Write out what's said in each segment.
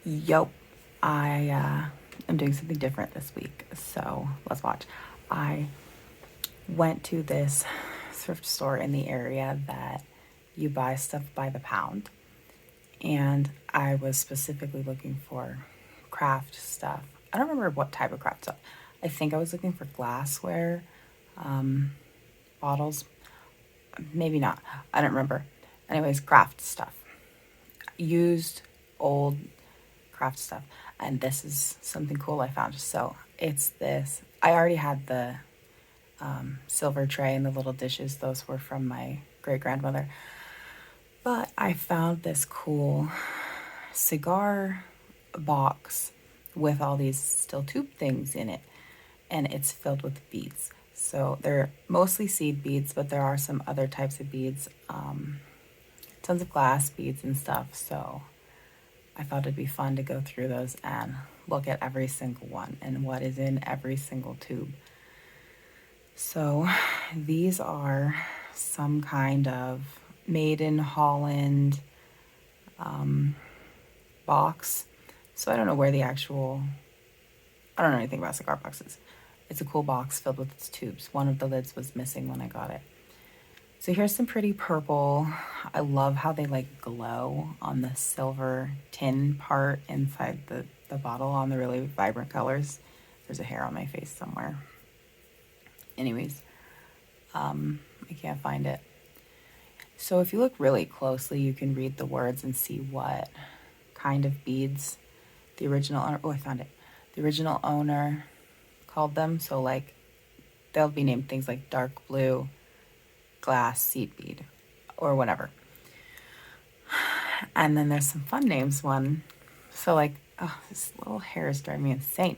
Yup, I am doing something different this week, so let's watch. I went to this thrift store in the area that you buy stuff by the pound, and I was specifically looking for craft stuff. I don't remember what type of craft stuff. I think I was looking for glassware, bottles, maybe not. I don't remember. Anyways, craft stuff. Used old craft stuff. And this is something cool I found. So it's this. I already had the silver tray and the little dishes. Those were from my great grandmother. But I found this cool cigar box with all these steel tube things in it. And it's filled with beads. So they're mostly seed beads, but there are some other types of beads. Tons of glass beads and stuff. So I thought it'd be fun to go through those and look at every single one and what is in every single tube. So these are some kind of made in Holland box. So I don't know where the actual, I don't know anything about cigar boxes. It's a cool box filled with its tubes. One of the lids was missing when I got it. So here's some pretty purple. I love how they like glow on the silver tin part inside the bottle on the really vibrant colors. There's a hair on my face somewhere. Anyways, I can't find it. So if you look really closely, you can read the words and see what kind of beads the original owner, oh, I found it. The original owner called them. So like they'll be named things like dark blue, glass, seed bead, or whatever. And then there's some fun names one. So like, oh, this little hair is driving me insane.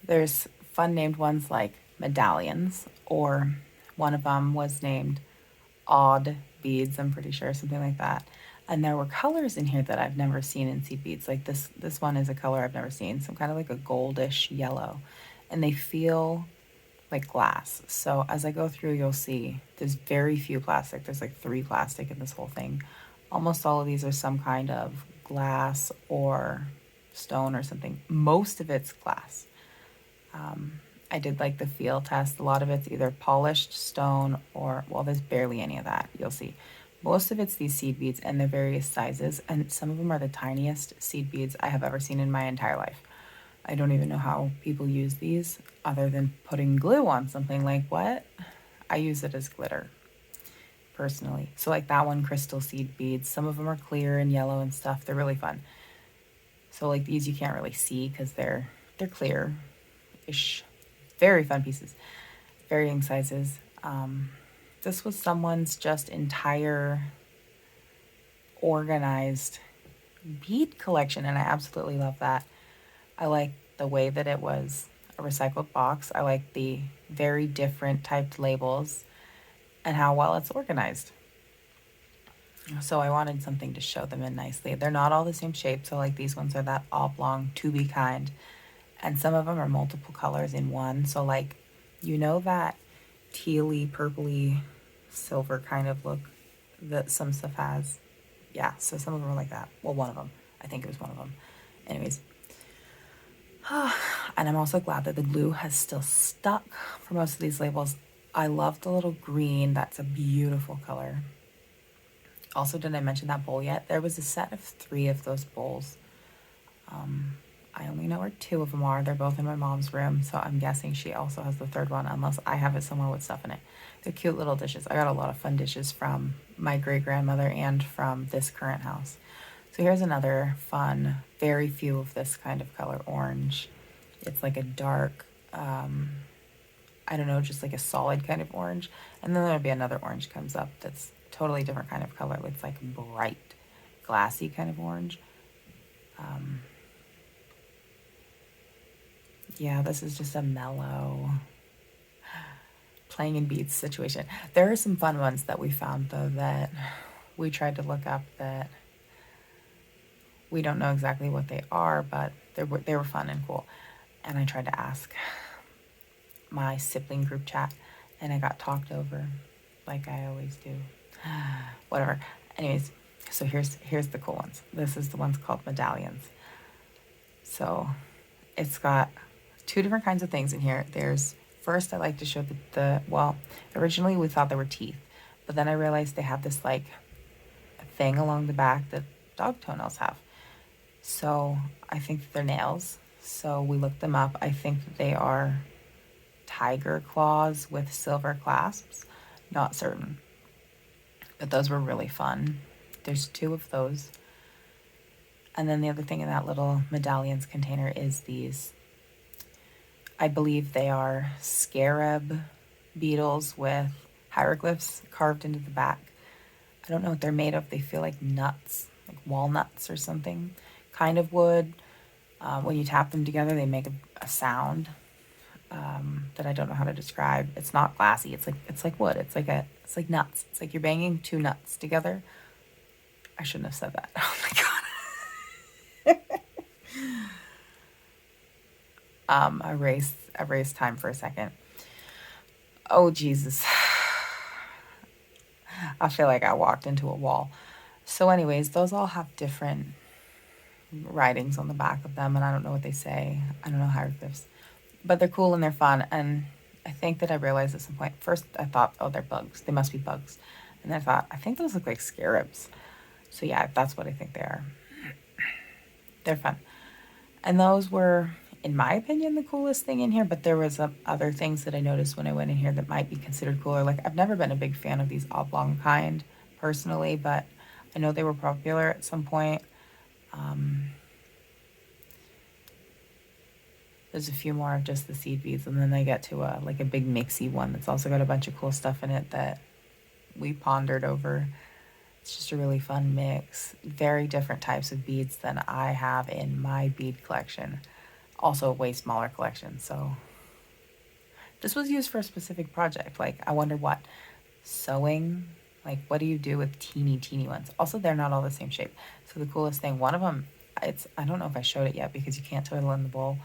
There's fun named ones like medallions, or one of them was named odd beads, I'm pretty sure, something like that. And there were colors in here that I've never seen in seed beads. Like this one is a color I've never seen, some kind of like a goldish yellow. And they feel like glass. So as I go through, you'll see there's very few plastic. There's like 3 plastic in this whole thing. Almost all of these are some kind of glass or stone or something. Most of it's glass. I did like the feel test. A lot of it's either polished stone or, well, there's barely any of that. You'll see. Most of it's these seed beads, and they're various sizes, and some of them are the tiniest seed beads I have ever seen in my entire life. I don't even know how people use these other than putting glue on something. Like what? I use it as glitter personally. So like that one, crystal seed beads. Some of them are clear and yellow and stuff. They're really fun. So like these you can't really see because they're clear-ish. Very fun pieces. Varying sizes. This was someone's just entire organized bead collection, and I absolutely love that. I like the way that it was a recycled box. I like the very different typed labels and how well it's organized. So I wanted something to show them in nicely. They're not all the same shape, so like these ones are that oblong tubey kind, and some of them are multiple colors in one. So like, you know that tealy, purpley, silver kind of look that some stuff has? Yeah, so some of them are like that. Well, one of them. I think it was one of them. Anyways. And I'm also glad that the glue has still stuck for most of these labels. I love the little green. That's a beautiful color. Also, did I mention that bowl yet? There was a set of 3 of those bowls. I only know where 2 of them are. They're both in my mom's room, so I'm guessing she also has the 3rd one, unless I have it somewhere with stuff in it. They're cute little dishes. I got a lot of fun dishes from my great-grandmother and from this current house. So here's another fun, very few of this kind of color, orange. It's like a dark, I don't know, just like a solid kind of orange. And then there'll be another orange comes up that's totally different kind of color. It's like bright, glassy kind of orange. Yeah, this is just a mellow playing in beads situation. There are some fun ones that we found though that we tried to look up that we don't know exactly what they are, but they were fun and cool. And I tried to ask my sibling group chat, and I got talked over, like I always do. Whatever. Anyways, so here's the cool ones. This is the ones called medallions. So it's got two different kinds of things in here. There's first, I like to show well, originally we thought they were teeth, but then I realized they have this like thing along the back that dog toenails have. So I think that they're nails. So we looked them up. I think that they are tiger claws with silver clasps. Not certain. But those were really fun. There's two of those. And then the other thing in that little medallions container is these, I believe they are scarab beetles with hieroglyphs carved into the back. I don't know what they're made of. They feel like nuts, like walnuts or something. Kind of wood. When you tap them together, they make a sound that I don't know how to describe. It's not glassy. It's like wood. It's like nuts. It's like you're banging two nuts together. I shouldn't have said that. Oh my god. Erase time for a second. Oh Jesus. I feel like I walked into a wall. So anyways, those all have different writings on the back of them, and I don't know what they say. I don't know hieroglyphs. But they're cool and they're fun, and I think that I realized at some point, first I thought, oh, they're bugs. They must be bugs. And then I thought, I think those look like scarabs. So yeah, that's what I think they are. They're fun. And those were, in my opinion, the coolest thing in here, but there was other things that I noticed when I went in here that might be considered cooler. Like, I've never been a big fan of these oblong kind, personally, but I know they were popular at some point. There's a few more of just the seed beads, and then they get to a big mixy one that's also got a bunch of cool stuff in it that we pondered over. It's just a really fun mix. Very different types of beads than I have in my bead collection. Also a way smaller collection, so this was used for a specific project. Like, I wonder what sewing, like what do you do with teeny ones? Also, they're not all the same shape. So the coolest thing, one of them, I don't know if I showed it yet because you can't turtle in the bowl.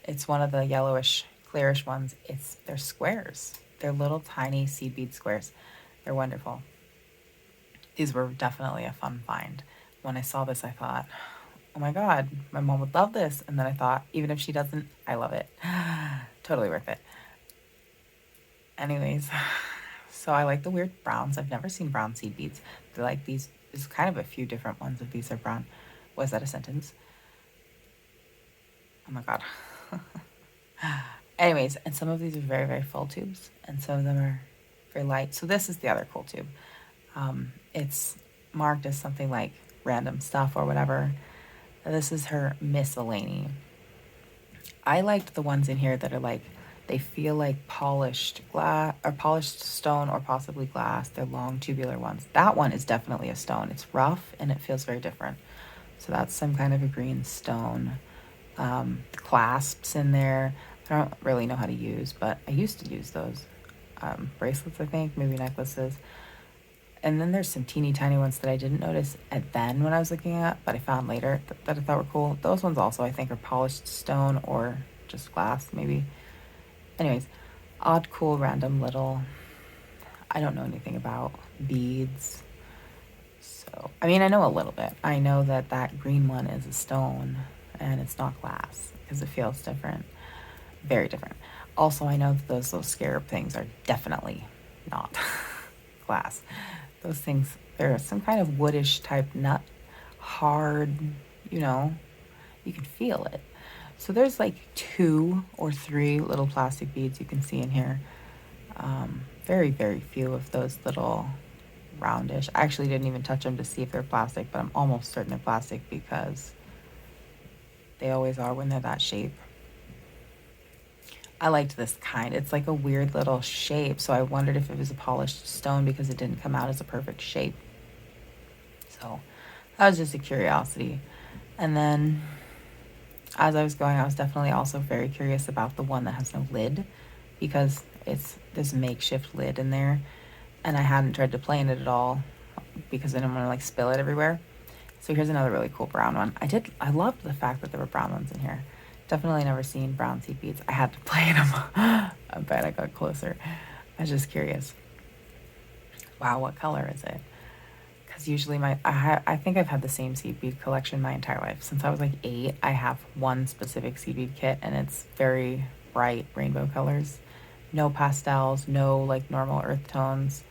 It's one of the yellowish, clearish ones. They're squares. They're little tiny seed bead squares. They're wonderful. These were definitely a fun find. When I saw this, I thought, oh my god, my mom would love this. And then I thought, even if she doesn't, I love it. Totally worth it. Anyways, so I like the weird browns. I've never seen brown seed beads. They're like these. There's kind of a few different ones of these are brown. Was that a sentence? Oh my god. Anyways, and some of these are very, very full tubes, and some of them are very light. So this is the other cool tube. It's marked as something like random stuff or whatever. This is her miscellany. I liked the ones in here that are like, they feel like polished glass or polished stone or possibly glass. They're long tubular ones. That one is definitely a stone. It's rough and it feels very different. So that's some kind of a green stone. Clasps in there. I don't really know how to use, but I used to use those. Bracelets, I think, maybe necklaces. And then there's some teeny tiny ones that I didn't notice then when I was looking at, but I found later that I thought were cool. Those ones also, I think, are polished stone or just glass, maybe. Anyways, odd, cool, random little, I don't know anything about beads. So, I mean, I know a little bit. I know that that green one is a stone and it's not glass because it feels different. Very different. Also, I know that those little scarab things are definitely not glass. Those things, they're some kind of woodish type nut. Hard, you know, you can feel it. So there's like 2 or 3 little plastic beads you can see in here. Very, very few of those little roundish. I actually didn't even touch them to see if they're plastic, but I'm almost certain they're plastic because they always are when they're that shape. I liked this kind. It's like a weird little shape, so I wondered if it was a polished stone because it didn't come out as a perfect shape. So that was just a curiosity. And then as I was going, I was definitely also very curious about the one that has no lid because it's this makeshift lid in there, and I hadn't tried to play in it at all because I didn't want to like spill it everywhere. So here's another really cool brown one. I loved the fact that there were brown ones in here. Definitely never seen brown seed beads. I had to play in them. I bet I got closer. I was just curious. Wow, what color is it? Because because usually I think I've had the same seed bead collection my entire life. Since I was like 8, I have one specific seed bead kit, and it's very bright rainbow colors. No pastels, no like normal earth tones.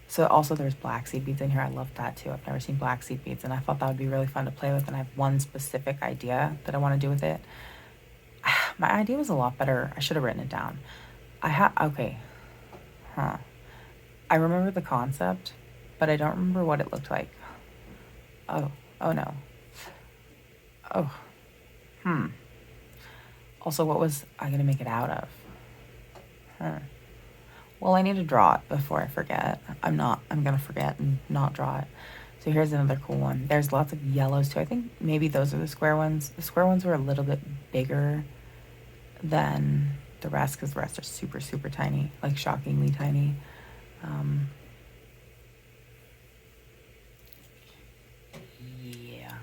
So also there's black seed beads in here. I love that too. I've never seen black seed beads, and I thought that would be really fun to play with, and I have one specific idea that I want to do with it. My idea was a lot better. I should have written it down. Okay. Huh. I remember the concept, but I don't remember what it looked like. Oh, oh no. Oh, Also, what was I going to make it out of? Huh. Well, I need to draw it before I forget. I'm going to forget and not draw it. So here's another cool one. There's lots of yellows too. I think maybe those are the square ones. The square ones were a little bit bigger than the rest because the rest are super, super tiny, like shockingly tiny. Yeah.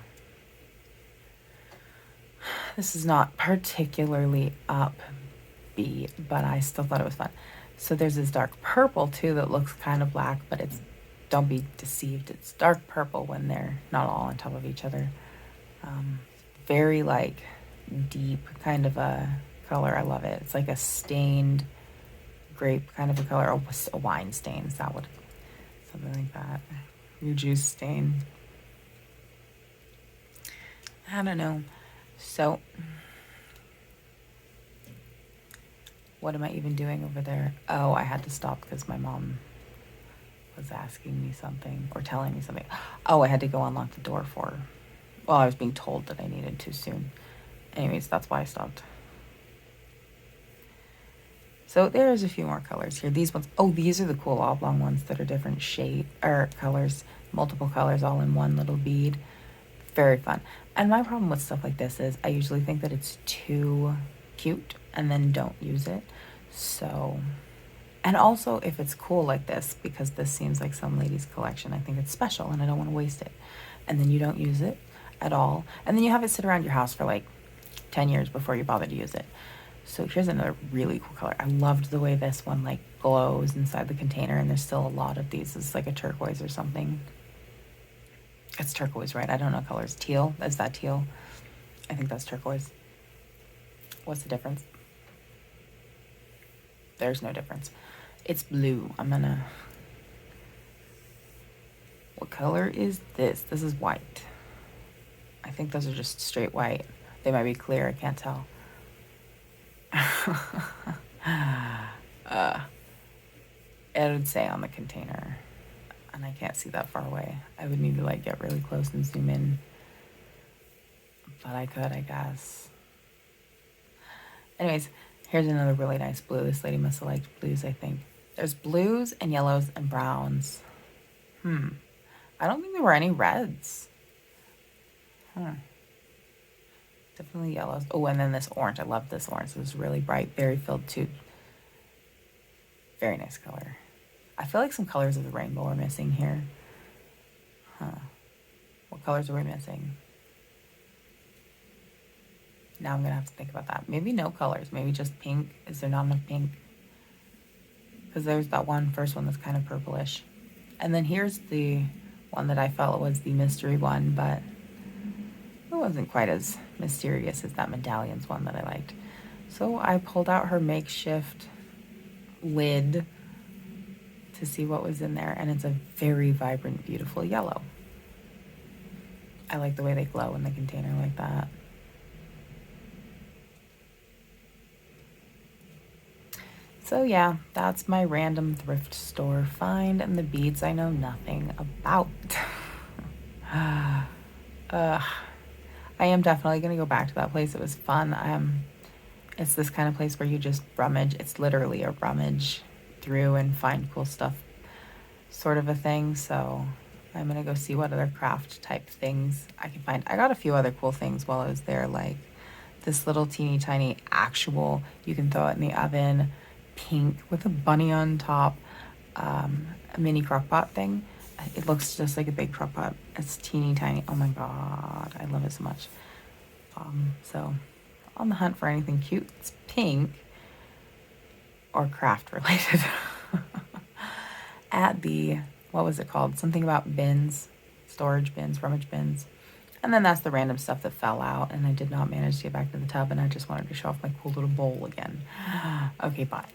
This is not particularly upbeat, but I still thought it was fun. So there's this dark purple too that looks kind of black, but it's, don't be deceived, it's dark purple when they're not all on top of each other. Very like deep kind of a color. I love it. It's like a stained grape kind of a color, a wine stain. Is that what? Something like that. Your juice stain. I don't know. So, what am I even doing over there? Oh, I had to stop because my mom was asking me something or telling me something. Oh, I had to go unlock the door for her. Well, I was being told that I needed to soon. Anyways, that's why I stopped. So there's a few more colors here. These ones, oh, these are the cool oblong ones that are different shade or colors, multiple colors all in one little bead. Very fun. And my problem with stuff like this is I usually think that it's too cute and then don't use it. So, and also if it's cool like this, because this seems like some lady's collection, I think it's special and I don't want to waste it. And then you don't use it at all. And then you have it sit around your house for like 10 years before you bother to use it. So here's another really cool color. I loved the way this one like glows inside the container, and there's still a lot of these. It's like a turquoise or something. It's turquoise, right? I don't know colors. Teal? Is that teal? I think that's turquoise. What's the difference? There's no difference. It's blue. What color is this? This is white. I think those are just straight white. They might be clear. I can't tell. It would say on the container, and I can't see that far away. I would need to like get really close and zoom in, but I could, I guess. Anyways, here's another really nice blue. This lady must have liked blues, I think. There's blues and yellows and browns. I don't think there were any reds. Definitely yellows. Oh, and then this orange. I love this orange. It was really bright, berry filled tube. Very nice color. I feel like some colors of the rainbow are missing here. What colors are we missing? Now I'm going to have to think about that. Maybe no colors. Maybe just pink. Is there not enough pink? Because there's that first one that's kind of purplish. And then here's the one that I felt was the mystery one, but it wasn't quite as mysterious as that medallions one that I liked. So I pulled out her makeshift lid to see what was in there, and it's a very vibrant, beautiful yellow. I like the way they glow in the container like that. So yeah, that's my random thrift store find, and the beads I know nothing about. I am definitely going to go back to that place. It was fun. It's this kind of place where you just rummage. It's literally a rummage through and find cool stuff sort of a thing. So I'm going to go see what other craft type things I can find. I got a few other cool things while I was there, like this little teeny tiny actual, you can throw it in the oven, pink with a bunny on top, a mini crock pot thing. It looks just like a big crock pot. It's teeny tiny. Oh my god, I love it so much. So on the hunt for anything cute. It's pink or craft related. At the, what was it called? Something about bins. storage bins, rummage bins. And then that's the random stuff that fell out, and I did not manage to get back to the tub, and I just wanted to show off my cool little bowl again. Okay, bye.